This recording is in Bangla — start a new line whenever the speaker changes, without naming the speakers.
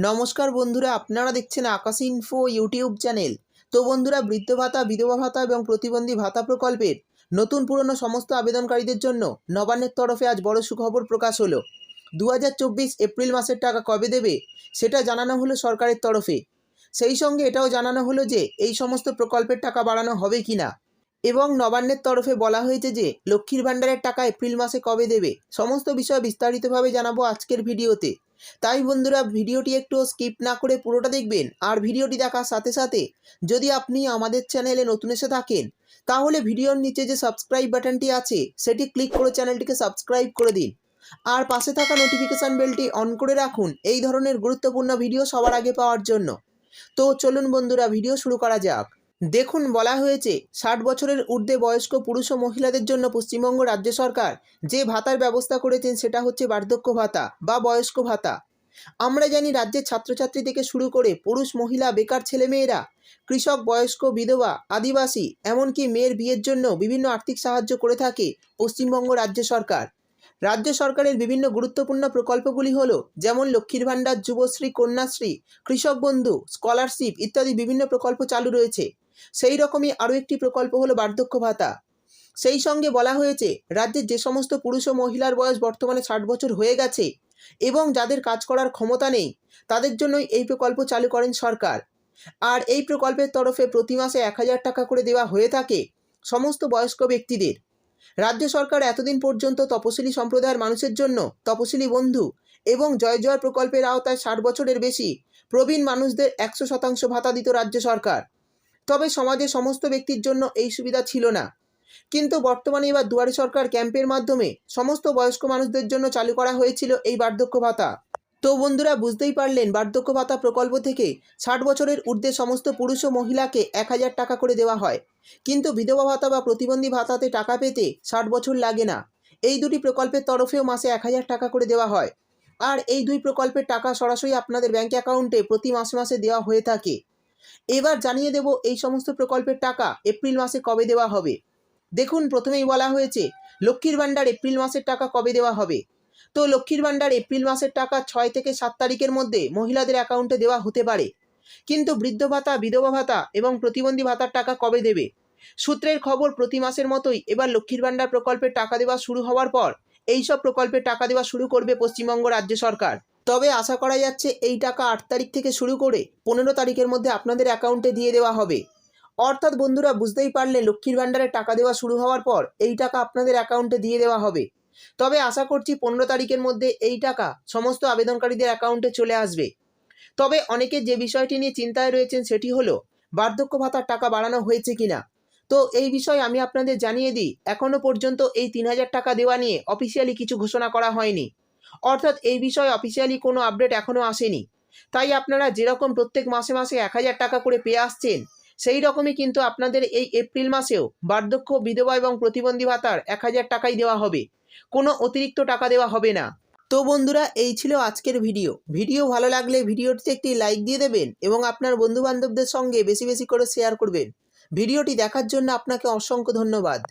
নমস্কার বন্ধুরা, আপনারা দেখছেন আকাশ ইনফো ইউটিউব চ্যানেল। তো বন্ধুরা, বৃদ্ধ ভাতা, বিধবা ভাতা এবং প্রতিবন্ধী ভাতা প্রকল্পের নতুন পুরনো সমস্ত আবেদনকারীদের জন্য নবান্নের তরফে আজ বড় সুখবর প্রকাশ হলো। 2024 এপ্রিল মাসের টাকা কবে দেবে সেটা জানানো হলো সরকারের তরফে। সেই সঙ্গে এটাও জানানো হলো যে এই সমস্ত প্রকল্পের টাকা বাড়ানো হবে কিনা, এবং নবান্নের তরফে বলা হয়েছে যে লক্ষ্মীর ভাণ্ডারের টাকা এপ্রিল মাসে কবে দেবে। সমস্ত বিষয় বিস্তারিতভাবে জানাবো আজকের ভিডিওতে। তাই বন্ধুরা, ভিডিওটি একটু স্কিপ না করে পুরোটা দেখবেন। আর ভিডিওটি দেখার সাথে সাথে যদি আপনি আমাদের চ্যানেলে নতুন এসে থাকেন, তাহলে ভিডিওর নিচে যে সাবস্ক্রাইব বাটনটি আছে সেটি ক্লিক করে চ্যানেলটিকে সাবস্ক্রাইব করে দিন। আর পাশে থাকা নোটিফিকেশান বেলটি অন করে রাখুন এই ধরনের গুরুত্বপূর্ণ ভিডিও সবার আগে পাওয়ার জন্য। তো চলুন বন্ধুরা, ভিডিও শুরু করা যাক। দেখুন, বলা হয়েছে 60 বছরের ঊর্ধ্বে বয়স্ক পুরুষ ও মহিলাদের জন্য পশ্চিমবঙ্গ রাজ্য সরকার যে ভাতার ব্যবস্থা করেছেন সেটা হচ্ছে বার্ধক্য ভাতা বা বয়স্ক ভাতা। আমরা জানি রাজ্যের ছাত্রছাত্রী থেকে শুরু করে পুরুষ, মহিলা, বেকার ছেলেমেয়েরা, কৃষক, বয়স্ক, বিধবা, আদিবাসী, এমনকি মেয়ের বিয়ের জন্য বিভিন্ন আর্থিক সাহায্য করে থাকে পশ্চিমবঙ্গ রাজ্য সরকার। রাজ্য সরকারের বিভিন্ন গুরুত্বপূর্ণ প্রকল্পগুলি হলো যেমন লক্ষ্মীর ভাণ্ডার, যুবশ্রী, কন্যাশ্রী, কৃষক বন্ধু, স্কলারশিপ ইত্যাদি বিভিন্ন প্রকল্প চালু রয়েছে। সেই রকমই আরও একটি প্রকল্প হলো বার্ধক্য ভাতা। সেই সঙ্গে বলা হয়েছে রাজ্যের যে সমস্ত পুরুষ ও মহিলার বয়স বর্তমানে 60 বছর হয়ে গেছে এবং যাদের কাজ করার ক্ষমতা নেই, তাদের জন্যই এই প্রকল্প চালু করেন সরকার। আর এই প্রকল্পের তরফে প্রতি মাসে 1000 টাকা করে দেওয়া হয়ে থাকে সমস্ত বয়স্ক ব্যক্তিদের। রাজ্য সরকার এতদিন পর্যন্ত তপশিলি সম্প্রদায়ের মানুষের জন্য তপশিলি বন্ধু এবং জয় জয় প্রকল্পের আওতায় 60 বছরের বেশি প্রবীণ মানুষদের 100% ভাতা দিত রাজ্য সরকার। তবে সমাজে সমস্ত ব্যক্তির জন্য এই সুবিধা ছিল না। কিন্তু বর্তমানে এবার দুয়ারে সরকার ক্যাম্পের মাধ্যমে সমস্ত বয়স্ক মানুষদের জন্য চালু করা হয়েছিল এই বার্ধক্য ভাতা। তো বন্ধুরা, বুঝতেই পারলেন, বার্ধক্য ভাতা প্রকল্প থেকে 60 বছরের ঊর্ধ্বে সমস্ত পুরুষ ও মহিলাকে 1000 টাকা করে দেওয়া হয়। কিন্তু বিধবা ভাতা বা প্রতিবন্ধী ভাতাতে টাকা পেতে 60 বছর লাগে না। এই দুটি প্রকল্পের তরফেও মাসে 1000 টাকা করে দেওয়া হয়। আর এই দুই প্রকল্পের টাকা সরাসরি আপনাদের ব্যাঙ্ক অ্যাকাউন্টে প্রতি মাসে মাসে দেওয়া হয়ে থাকে। এবার জানিয়ে দেব এই সমস্ত প্রকল্পের টাকা এপ্রিল মাসে কবে দেওয়া হবে। দেখুন, প্রথমেই বলা হয়েছে লক্ষ্মীর ভাণ্ডার এপ্রিল মাসের টাকা কবে দেওয়া হবে। তো লক্ষ্মীর ভাণ্ডার এপ্রিল মাসের টাকা 6 থেকে 7 তারিখের মধ্যে মহিলাদের অ্যাকাউন্টে দেওয়া হতে পারে। কিন্তু বৃদ্ধ ভাতা, বিধবা ভাতা এবং প্রতিবন্ধী ভাতার টাকা কবে দেবে? সূত্রের খবর, প্রতি মাসের মতোই এবার লক্ষ্মীর ভাণ্ডার প্রকল্পের টাকা দেওয়া শুরু হওয়ার পর এই সব প্রকল্পের টাকা দেওয়া শুরু করবে পশ্চিমবঙ্গ রাজ্য সরকার। তবে আশা করা যাচ্ছে এই টাকা 8 তারিখ থেকে শুরু করে 15 তারিখের মধ্যে আপনাদের অ্যাকাউন্টে দিয়ে দেওয়া হবে। অর্থাৎ বন্ধুরা, বুঝতেই পারলে লক্ষ্মীর ভাণ্ডারের টাকা দেওয়া শুরু হওয়ার পর এই টাকা আপনাদের অ্যাকাউন্টে দিয়ে দেওয়া হবে। তবে আশা করছি 15 তারিখের মধ্যে এই টাকা সমস্ত আবেদনকারীদের অ্যাকাউন্টে চলে আসবে। তবে অনেকে যে বিষয়টি নিয়ে চিন্তায় রয়েছেন সেটি হলো বার্ধক্য ভাতার টাকা বাড়ানো হয়েছে কিনা। তো এই বিষয়ে আমি আপনাদের জানিয়ে দিই, এখনও পর্যন্ত এই 3000 টাকা দেওয়া নিয়ে অফিসিয়ালি কিছু ঘোষণা করা হয়নি। অর্থাৎ এই বিষয়ে অফিসিয়ালি কোনো আপডেট এখনও আসেনি। তাই আপনারা যেরকম প্রত্যেক মাসে মাসে 1000 টাকা করে পেয়ে আসছেন, সেই রকমই কিন্তু আপনাদের এই এপ্রিল মাসেও বার্ধক্য, বিধবা এবং প্রতিবন্ধী ভাতার 1000 টাকাই দেওয়া হবে। কোনো অতিরিক্ত টাকা দেওয়া হবে না। তো বন্ধুরা, এই ছিল আজকের ভিডিও ভালো লাগলে ভিডিওটিতে একটি লাইক দিয়ে দেবেন এবং আপনার বন্ধুবান্ধবদের সঙ্গে বেশি বেশি করে শেয়ার করবেন। ভিডিওটি দেখার জন্য আপনাকে অসংখ্য ধন্যবাদ।